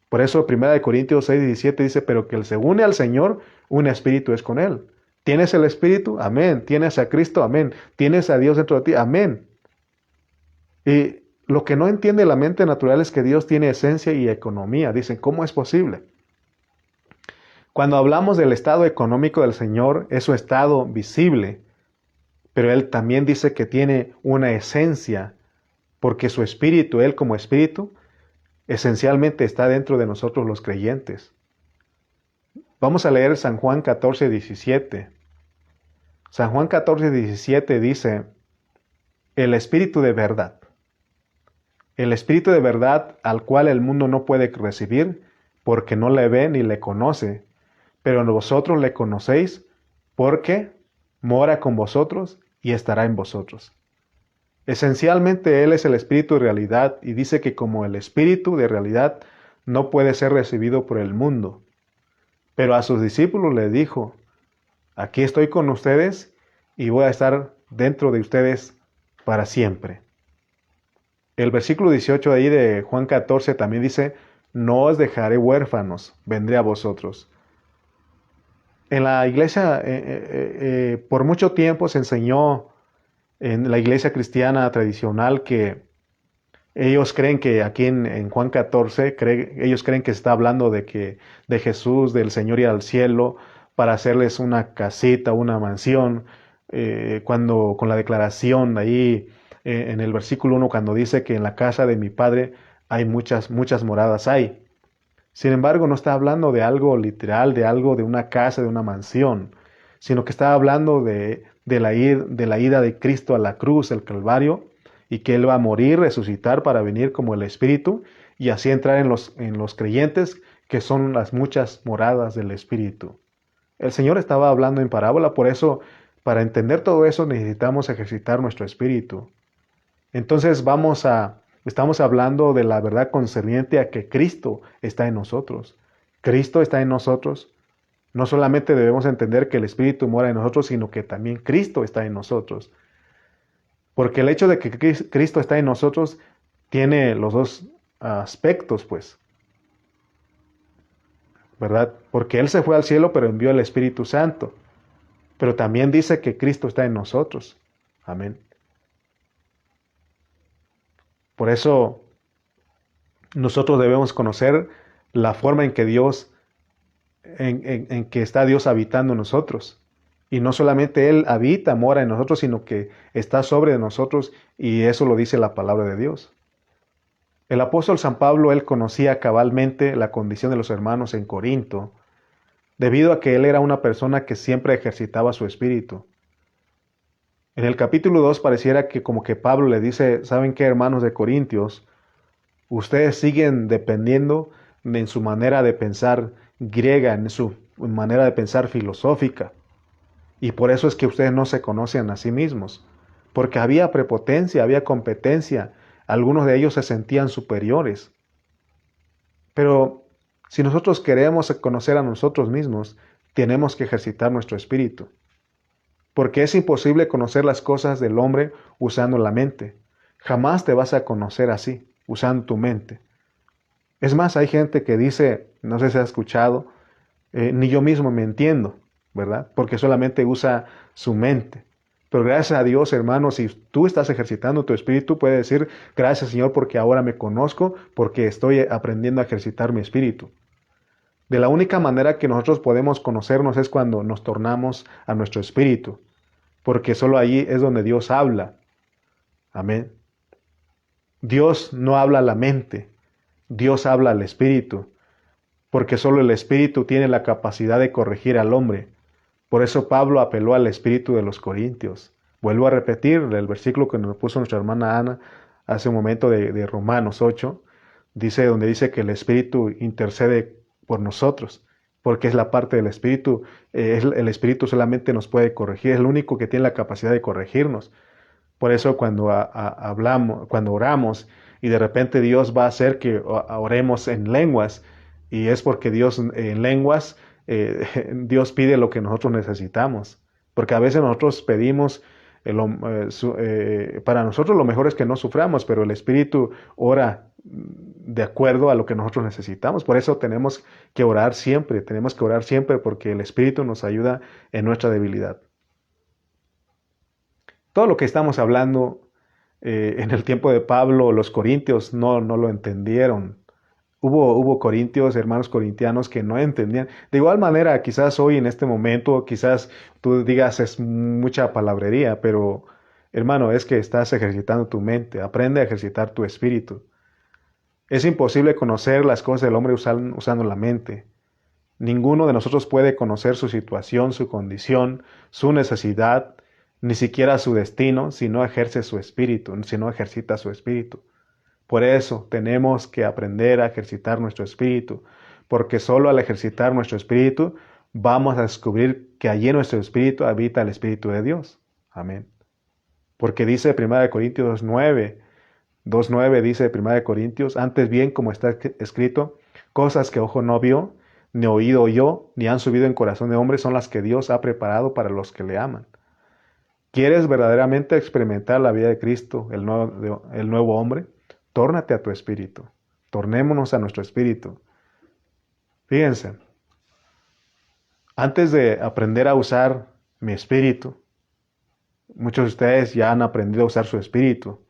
Por eso 1 Corintios 6:17 dice, pero que el se une al Señor, un espíritu es con Él. ¿Tienes el Espíritu? Amén. ¿Tienes a Cristo? Amén. ¿Tienes a Dios dentro de ti? Amén. Y lo que no entiende la mente natural es que Dios tiene esencia y economía. Dicen, ¿cómo es posible? Cuando hablamos del estado económico del Señor, es su estado visible, pero Él también dice que tiene una esencia, porque su espíritu, Él como espíritu, esencialmente está dentro de nosotros los creyentes. Vamos a leer San Juan 14:17. San Juan 14:17 dice, el espíritu de verdad. El espíritu de verdad al cual el mundo no puede recibir, porque no le ve ni le conoce, pero vosotros le conocéis, porque mora con vosotros y estará en vosotros. Esencialmente Él es el espíritu de realidad y dice que como el espíritu de realidad no puede ser recibido por el mundo. Pero a sus discípulos le dijo, aquí estoy con ustedes y voy a estar dentro de ustedes para siempre. El versículo 18 ahí de Juan 14 también dice, no os dejaré huérfanos, vendré a vosotros. En la iglesia, por mucho tiempo se enseñó en la iglesia cristiana tradicional que ellos creen que aquí en Juan 14, ellos creen que se está hablando de Jesús, del Señor ir al cielo para hacerles una casita, una mansión, cuando con la declaración ahí en el versículo 1, cuando dice que en la casa de mi Padre hay muchas moradas hay. Sin embargo, no está hablando de algo literal, de algo de una casa, de una mansión, sino que está hablando de la ida de Cristo a la cruz, el Calvario, y que Él va a morir, resucitar para venir como el Espíritu, y así entrar en los creyentes, que son las muchas moradas del Espíritu. El Señor estaba hablando en parábola, por eso, para entender todo eso, necesitamos ejercitar nuestro espíritu. Entonces estamos hablando de la verdad concerniente a que Cristo está en nosotros. Cristo está en nosotros. No solamente debemos entender que el Espíritu mora en nosotros, sino que también Cristo está en nosotros. Porque el hecho de que Cristo está en nosotros tiene los dos aspectos, pues. ¿Verdad? Porque Él se fue al cielo, pero envió el Espíritu Santo. Pero también dice que Cristo está en nosotros. Amén. Por eso nosotros debemos conocer la forma en que en que está Dios habitando en nosotros. Y no solamente Él habita, mora en nosotros, sino que está sobre nosotros, y eso lo dice la palabra de Dios. El apóstol San Pablo, él conocía cabalmente la condición de los hermanos en Corinto, debido a que él era una persona que siempre ejercitaba su espíritu. En el capítulo 2 pareciera que como que Pablo le dice, ¿saben qué, hermanos de Corintios? Ustedes siguen dependiendo en su manera de pensar griega, en su manera de pensar filosófica. Y por eso es que ustedes no se conocen a sí mismos. Porque había prepotencia, había competencia. Algunos de ellos se sentían superiores. Pero si nosotros queremos conocer a nosotros mismos, tenemos que ejercitar nuestro espíritu. Porque es imposible conocer las cosas del hombre usando la mente. Jamás te vas a conocer así, usando tu mente. Es más, hay gente que dice, no sé si has escuchado, ni yo mismo me entiendo, ¿verdad? Porque solamente usa su mente. Pero gracias a Dios, hermano, si tú estás ejercitando tu espíritu, puedes decir, gracias Señor, porque ahora me conozco, porque estoy aprendiendo a ejercitar mi espíritu. De la única manera que nosotros podemos conocernos es cuando nos tornamos a nuestro espíritu, porque solo allí es donde Dios habla. Amén. Dios no habla a la mente. Dios habla al Espíritu, porque solo el Espíritu tiene la capacidad de corregir al hombre. Por eso Pablo apeló al Espíritu de los Corintios. Vuelvo a repetir el versículo que nos puso nuestra hermana Ana hace un momento de Romanos 8, donde dice que el Espíritu intercede por nosotros, porque es la parte del Espíritu, el Espíritu solamente nos puede corregir, es el único que tiene la capacidad de corregirnos. Por eso cuando hablamos, cuando oramos y de repente Dios va a hacer que oremos en lenguas, y es porque Dios en lenguas, Dios pide lo que nosotros necesitamos. Porque a veces nosotros pedimos, para nosotros lo mejor es que no suframos, pero el Espíritu ora de acuerdo a lo que nosotros necesitamos. Por eso tenemos que orar siempre porque el Espíritu nos ayuda en nuestra debilidad. Todo lo que estamos hablando en el tiempo de Pablo, los corintios no lo entendieron. Hubo corintios, hermanos corintianos que no entendían. De igual manera, quizás hoy en este momento, quizás tú digas es mucha palabrería, pero hermano, es que estás ejercitando tu mente. Aprende a ejercitar tu espíritu. Es imposible conocer las cosas del hombre usando la mente. Ninguno de nosotros puede conocer su situación, su condición, su necesidad, ni siquiera su destino, si no ejerce su espíritu, si no ejercita su espíritu. Por eso tenemos que aprender a ejercitar nuestro espíritu, porque solo al ejercitar nuestro espíritu vamos a descubrir que allí en nuestro espíritu habita el Espíritu de Dios. Amén. Porque dice 1 Corintios 2.9 dice 1 Corintios, antes bien, como está escrito, cosas que ojo no vio, ni oído oyó, ni han subido en corazón de hombre, son las que Dios ha preparado para los que le aman. ¿Quieres verdaderamente experimentar la vida de Cristo, el nuevo hombre? Tórnate a tu espíritu. Tornémonos a nuestro espíritu. Fíjense, antes de aprender a usar mi espíritu, muchos de ustedes ya han aprendido a usar su espíritu,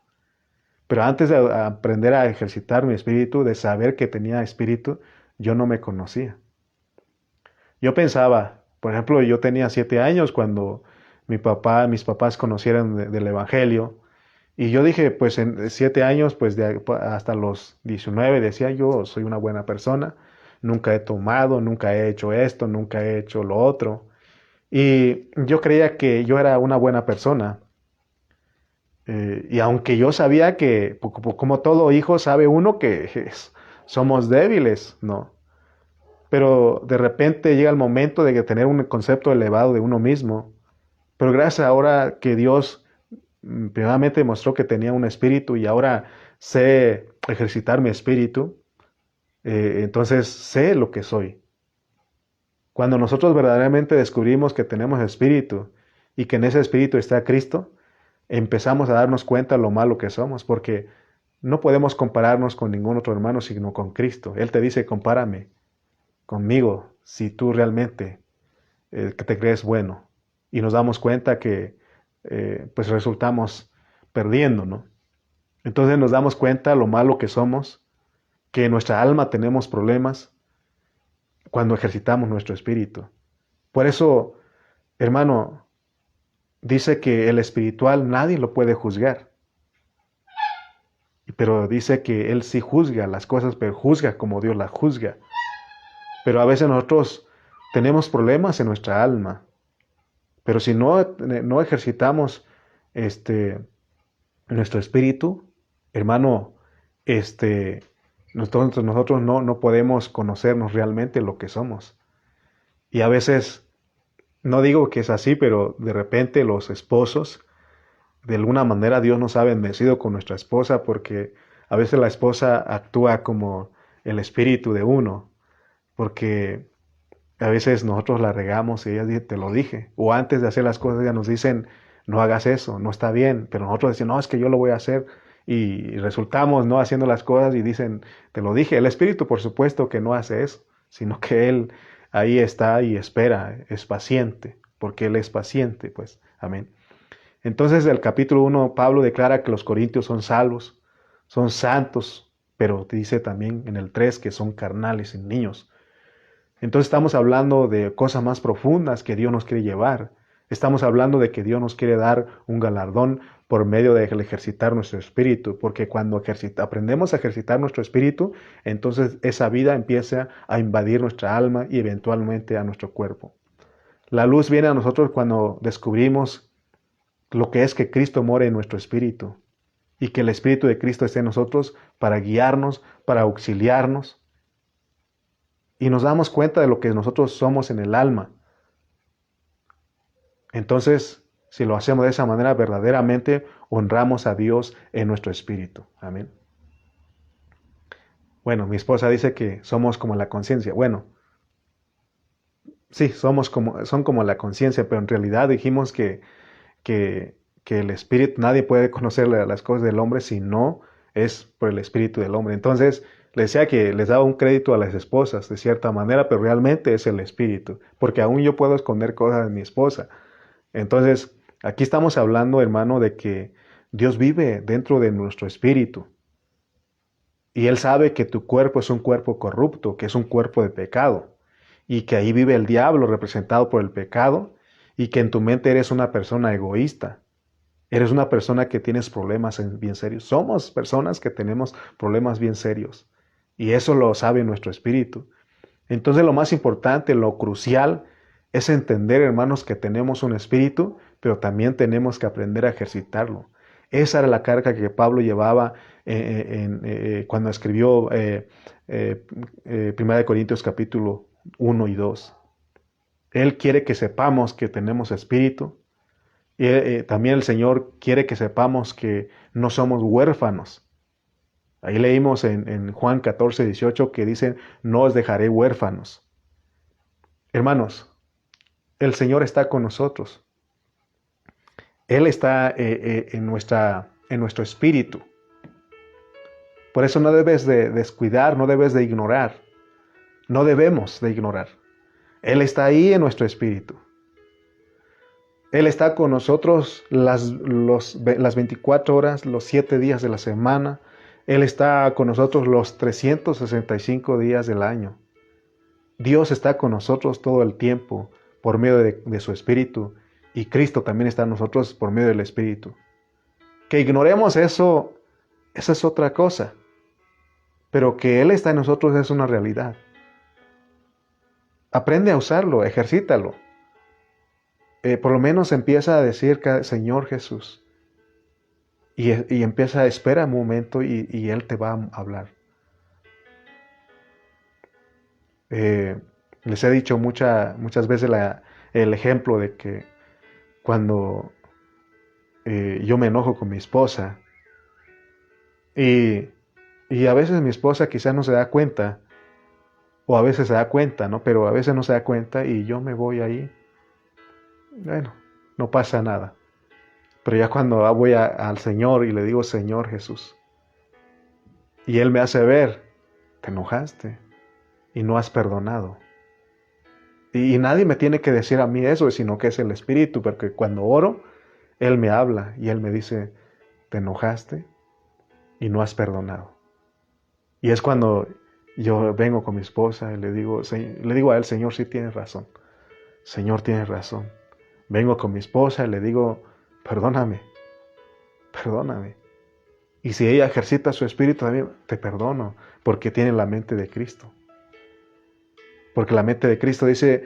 pero antes de aprender a ejercitar mi espíritu, de saber que tenía espíritu, yo no me conocía. Yo pensaba, por ejemplo, yo tenía 7 años cuando mis papás conocieron del Evangelio, y yo dije, pues en 7 años, pues hasta los 19, decía yo, soy una buena persona, nunca he tomado, nunca he hecho esto, nunca he hecho lo otro. Y yo creía que yo era una buena persona. Y aunque yo sabía que, como todo hijo, sabe uno que somos débiles, ¿no? Pero de repente llega el momento de tener un concepto elevado de uno mismo. Pero gracias ahora que Dios primeramente mostró que tenía un espíritu y ahora sé ejercitar mi espíritu, entonces sé lo que soy. Cuando nosotros verdaderamente descubrimos que tenemos espíritu y que en ese espíritu está Cristo, empezamos a darnos cuenta de lo malo que somos, porque no podemos compararnos con ningún otro hermano sino con Cristo. Él te dice, compárame conmigo si tú realmente que te crees bueno. Y nos damos cuenta que pues resultamos perdiendo, ¿no? Entonces nos damos cuenta lo malo que somos, que en nuestra alma tenemos problemas cuando ejercitamos nuestro espíritu. Por eso, hermano, dice que el espiritual nadie lo puede juzgar. Pero dice que Él sí juzga las cosas, pero juzga como Dios las juzga. Pero a veces nosotros tenemos problemas en nuestra alma. Pero si no ejercitamos nuestro espíritu, hermano, nosotros no podemos conocernos realmente lo que somos. Y a veces, no digo que es así, pero de repente los esposos, de alguna manera Dios nos ha bendecido con nuestra esposa, porque a veces la esposa actúa como el espíritu de uno, porque a veces nosotros la regamos y ella dice, te lo dije. O antes de hacer las cosas, ya nos dicen, no hagas eso, no está bien. Pero nosotros decimos, no, es que yo lo voy a hacer. Y resultamos no haciendo las cosas y dicen, te lo dije. El Espíritu, por supuesto, que no hace eso, sino que Él ahí está y espera, es paciente, porque Él es paciente, pues. Amén. Entonces, el capítulo 1, Pablo declara que los corintios son salvos, son santos, pero dice también en el 3 que son carnales y niños. Entonces estamos hablando de cosas más profundas que Dios nos quiere llevar. Estamos hablando de que Dios nos quiere dar un galardón por medio de ejercitar nuestro espíritu, porque cuando aprendemos a ejercitar nuestro espíritu, entonces esa vida empieza a invadir nuestra alma y eventualmente a nuestro cuerpo. La luz viene a nosotros cuando descubrimos lo que es que Cristo more en nuestro espíritu y que el Espíritu de Cristo esté en nosotros para guiarnos, para auxiliarnos. Y nos damos cuenta de lo que nosotros somos en el alma. Entonces, si lo hacemos de esa manera, verdaderamente honramos a Dios en nuestro espíritu. Amén. Bueno, mi esposa dice que somos como la conciencia. Bueno, sí, son como la conciencia, pero en realidad dijimos que el espíritu, nadie puede conocer las cosas del hombre si no es por el espíritu del hombre. Entonces, les decía que les daba un crédito a las esposas, de cierta manera, pero realmente es el espíritu, porque aún yo puedo esconder cosas de mi esposa. Entonces, aquí estamos hablando, hermano, de que Dios vive dentro de nuestro espíritu. Y Él sabe que tu cuerpo es un cuerpo corrupto, que es un cuerpo de pecado. Y que ahí vive el diablo representado por el pecado. Y que en tu mente eres una persona egoísta. Eres una persona que tienes problemas bien serios. Somos personas que tenemos problemas bien serios. Y eso lo sabe nuestro espíritu. Entonces lo más importante, lo crucial, es entender, hermanos, que tenemos un espíritu, pero también tenemos que aprender a ejercitarlo. Esa era la carga que Pablo llevaba cuando escribió 1 Corintios capítulo 1 y 2. Él quiere que sepamos que tenemos espíritu. Y también el Señor quiere que sepamos que no somos huérfanos. Ahí leímos en Juan 14, 18 que dicen, no os dejaré huérfanos. Hermanos, el Señor está con nosotros. Él está en nuestro espíritu. Por eso no debes de descuidar, no debes de ignorar. No debemos de ignorar. Él está ahí en nuestro espíritu. Él está con nosotros las 24 horas, los 7 días de la semana. Él está con nosotros los 365 días del año. Dios está con nosotros todo el tiempo por medio de su Espíritu. Y Cristo también está en nosotros por medio del Espíritu. Que ignoremos eso, esa es otra cosa. Pero que Él está en nosotros es una realidad. Aprende a usarlo, ejercítalo. Por lo menos empieza a decir Señor Jesús. Y empieza, espera un momento y Él te va a hablar. Les he dicho muchas veces el ejemplo de que cuando yo me enojo con mi esposa y a veces mi esposa quizás no se da cuenta, o a veces se da cuenta, ¿no? Pero a veces no se da cuenta y yo me voy ahí. Bueno, no pasa nada. Pero ya cuando voy al Señor y le digo, Señor Jesús, y Él me hace ver, te enojaste y no has perdonado. Y nadie me tiene que decir a mí eso, sino que es el Espíritu, porque cuando oro, Él me habla y Él me dice, te enojaste y no has perdonado. Y es cuando yo vengo con mi esposa y le digo a Él, Señor, sí tienes razón. Señor, tienes razón. Vengo con mi esposa y le digo, perdóname. Y si ella ejercita su espíritu, también te perdono, porque tiene la mente de Cristo. Porque la mente de Cristo dice,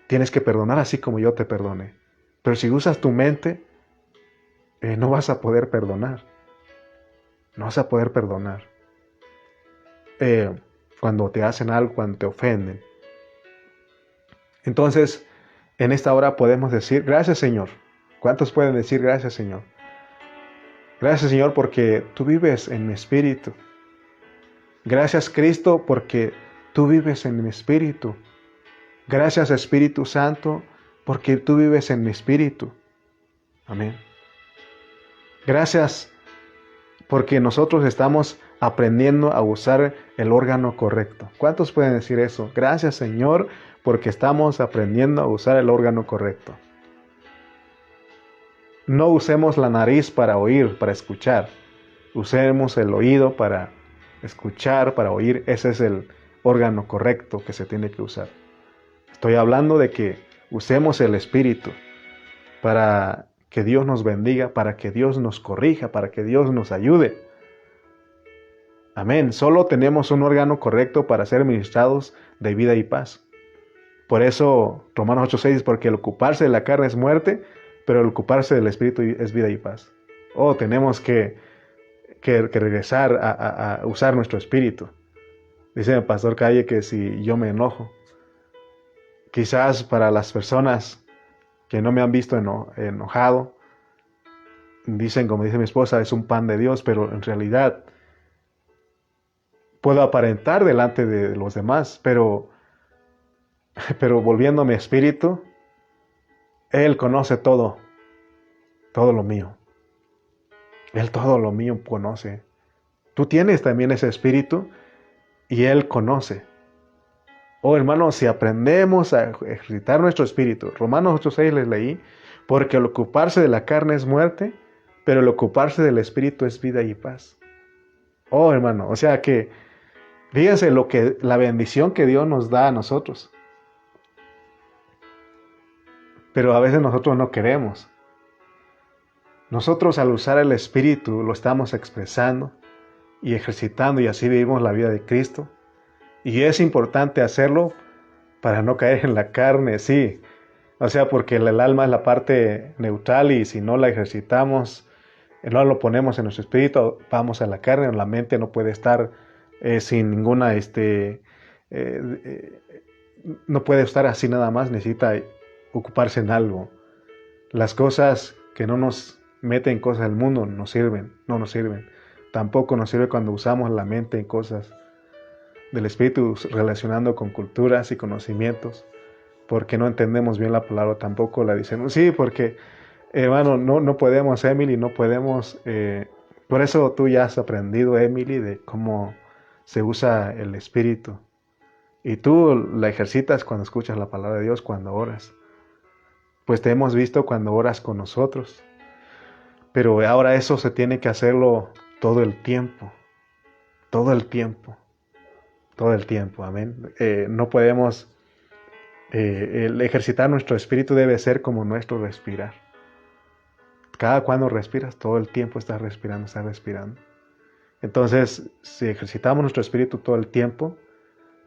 tienes que perdonar así como yo te perdone. Pero si usas tu mente, no vas a poder perdonar. No vas a poder perdonar. Cuando te hacen algo, cuando te ofenden. Entonces, en esta hora podemos decir, gracias Señor. ¿Cuántos pueden decir gracias Señor? Gracias Señor porque tú vives en mi espíritu. Gracias Cristo porque tú vives en mi espíritu. Gracias Espíritu Santo porque tú vives en mi espíritu. Amén. Gracias porque nosotros estamos aprendiendo a usar el órgano correcto. ¿Cuántos pueden decir eso? Gracias Señor porque estamos aprendiendo a usar el órgano correcto. No usemos la nariz para oír, para escuchar. Usemos el oído para escuchar, para oír. Ese es el órgano correcto que se tiene que usar. Estoy hablando de que usemos el espíritu. para que Dios nos bendiga, para que Dios nos corrija, para que Dios nos ayude. Amén. Solo tenemos un órgano correcto para ser ministrados de vida y paz. Por eso Romanos 8:6, porque el ocuparse de la carne es muerte, pero el ocuparse del Espíritu es vida y paz. Tenemos que regresar a usar nuestro espíritu. Dice el pastor Calle que si yo me enojo, quizás para las personas que no me han visto enojado, dicen, como dice mi esposa, es un pan de Dios, pero en realidad puedo aparentar delante de los demás, pero volviendo a mi espíritu, Él conoce todo lo mío. Él todo lo mío conoce. Tú tienes también ese espíritu y Él conoce. Hermanos, si aprendemos a ejercitar nuestro espíritu, Romanos 8:6 les leí, porque el ocuparse de la carne es muerte, pero el ocuparse del espíritu es vida y paz. Hermano, o sea que, fíjense la bendición que Dios nos da a nosotros. Pero a veces nosotros no queremos. Nosotros al usar el espíritu lo estamos expresando y ejercitando y así vivimos la vida de Cristo. Y es importante hacerlo para no caer en la carne, sí. O sea, porque el alma es la parte neutral y si no la ejercitamos, no lo ponemos en nuestro espíritu, vamos a la carne, la mente no puede estar sin ninguna, no puede estar así nada más, necesita ocuparse en algo. Las cosas que no nos meten cosas del mundo no nos sirven. Tampoco nos sirve cuando usamos la mente en cosas del espíritu relacionando con culturas y conocimientos, porque no entendemos bien la palabra, tampoco la dicen. Sí, porque, hermano, no podemos, Emily, no podemos. Por eso tú ya has aprendido, Emily, de cómo se usa el espíritu. Y tú la ejercitas cuando escuchas la palabra de Dios, cuando oras. Pues te hemos visto cuando oras con nosotros. Pero ahora eso se tiene que hacerlo todo el tiempo. Todo el tiempo. Todo el tiempo, amén. No podemos, el ejercitar nuestro espíritu debe ser como nuestro respirar. Cada cuando respiras, todo el tiempo estás respirando. Entonces, si ejercitamos nuestro espíritu todo el tiempo,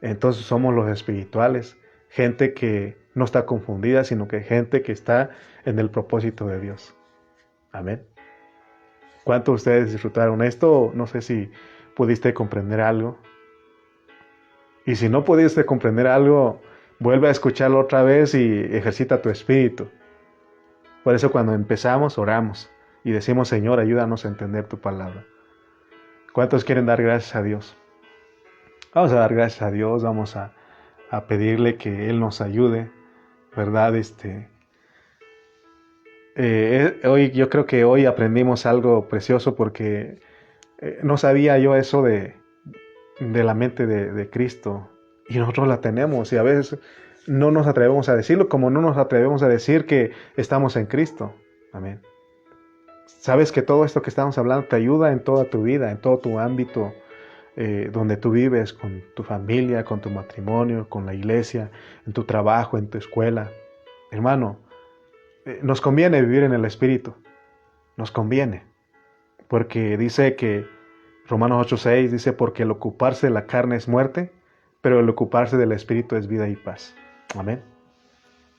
entonces somos los espirituales, gente que no está confundida, sino que gente que está en el propósito de Dios. Amén. ¿Cuántos de ustedes disfrutaron esto? No sé si pudiste comprender algo. Y si no pudiste comprender algo, vuelve a escucharlo otra vez y ejercita tu espíritu. Por eso cuando empezamos, oramos y decimos, Señor, ayúdanos a entender tu palabra. ¿Cuántos quieren dar gracias a Dios? Vamos a dar gracias a Dios, vamos a pedirle que Él nos ayude, ¿verdad? Hoy, yo creo que hoy aprendimos algo precioso porque no sabía yo eso de la mente de Cristo, y nosotros la tenemos y a veces no nos atrevemos a decirlo, como no nos atrevemos a decir que estamos en Cristo. Amén. Sabes que todo esto que estamos hablando te ayuda en toda tu vida, en todo tu ámbito donde tú vives, con tu familia, con tu matrimonio, con la iglesia, en tu trabajo, en tu escuela. Hermano, nos conviene vivir en el Espíritu, nos conviene, porque dice que Romanos 8:6 dice, porque el ocuparse de la carne es muerte, pero el ocuparse del Espíritu es vida y paz. Amén.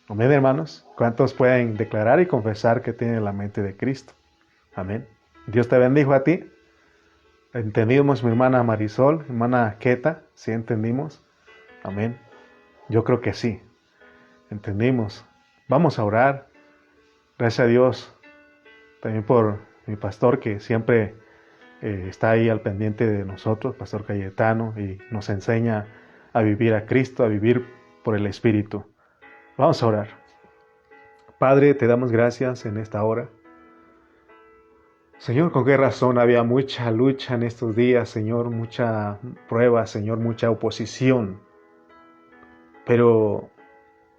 Amén, hermanos. ¿Cuántos pueden declarar y confesar que tienen la mente de Cristo? Amén. Dios te bendijo a ti. ¿Entendimos, mi hermana Marisol, hermana Queta? ¿Sí entendimos? Amén. Yo creo que sí. Entendimos. Vamos a orar. Gracias a Dios también por mi pastor que siempre está ahí al pendiente de nosotros, Pastor Cayetano, y nos enseña a vivir a Cristo, a vivir por el Espíritu. Vamos a orar. Padre, te damos gracias en esta hora. Señor, ¿con qué razón había mucha lucha en estos días, Señor? Mucha prueba, Señor, mucha oposición. Pero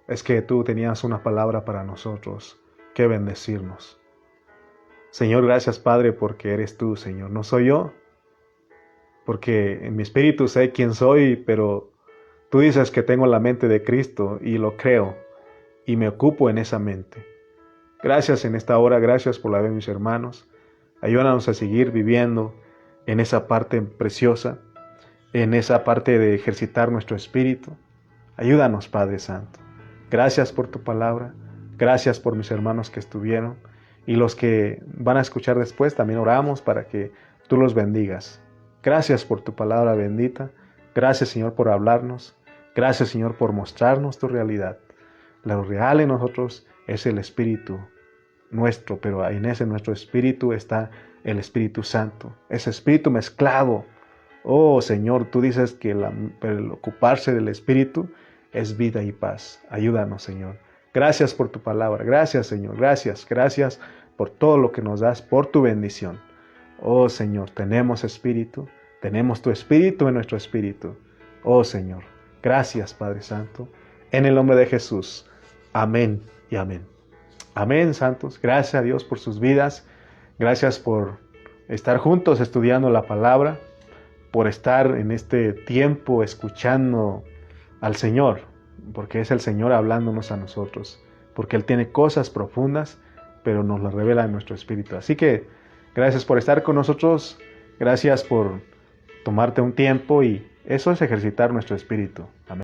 es que tú tenías una palabra para nosotros, que bendecirnos. Señor, gracias, Padre, porque eres tú, Señor. No soy yo, porque en mi espíritu sé quién soy, pero tú dices que tengo la mente de Cristo y lo creo y me ocupo en esa mente. Gracias en esta hora, gracias por la vida de mis hermanos. Ayúdanos a seguir viviendo en esa parte preciosa, en esa parte de ejercitar nuestro espíritu. Ayúdanos, Padre Santo. Gracias por tu palabra. Gracias por mis hermanos que estuvieron. Y los que van a escuchar después, también oramos para que tú los bendigas. Gracias por tu palabra bendita. Gracias, Señor, por hablarnos. Gracias, Señor, por mostrarnos tu realidad. Lo real en nosotros es el Espíritu nuestro, pero en ese nuestro Espíritu está el Espíritu Santo. Ese Espíritu mezclado. Oh, Señor, tú dices que el ocuparse del Espíritu es vida y paz. Ayúdanos, Señor. Gracias por tu palabra. Gracias, Señor. Gracias por todo lo que nos das, por tu bendición. Oh, Señor, tenemos espíritu. Tenemos tu espíritu en nuestro espíritu. Oh, Señor. Gracias, Padre Santo. En el nombre de Jesús. Amén y amén. Amén, santos. Gracias a Dios por sus vidas. Gracias por estar juntos estudiando la palabra, por estar en este tiempo escuchando al Señor, porque es el Señor hablándonos a nosotros, porque Él tiene cosas profundas, pero nos las revela en nuestro espíritu. Así que gracias por estar con nosotros, gracias por tomarte un tiempo, y eso es ejercitar nuestro espíritu. Amén.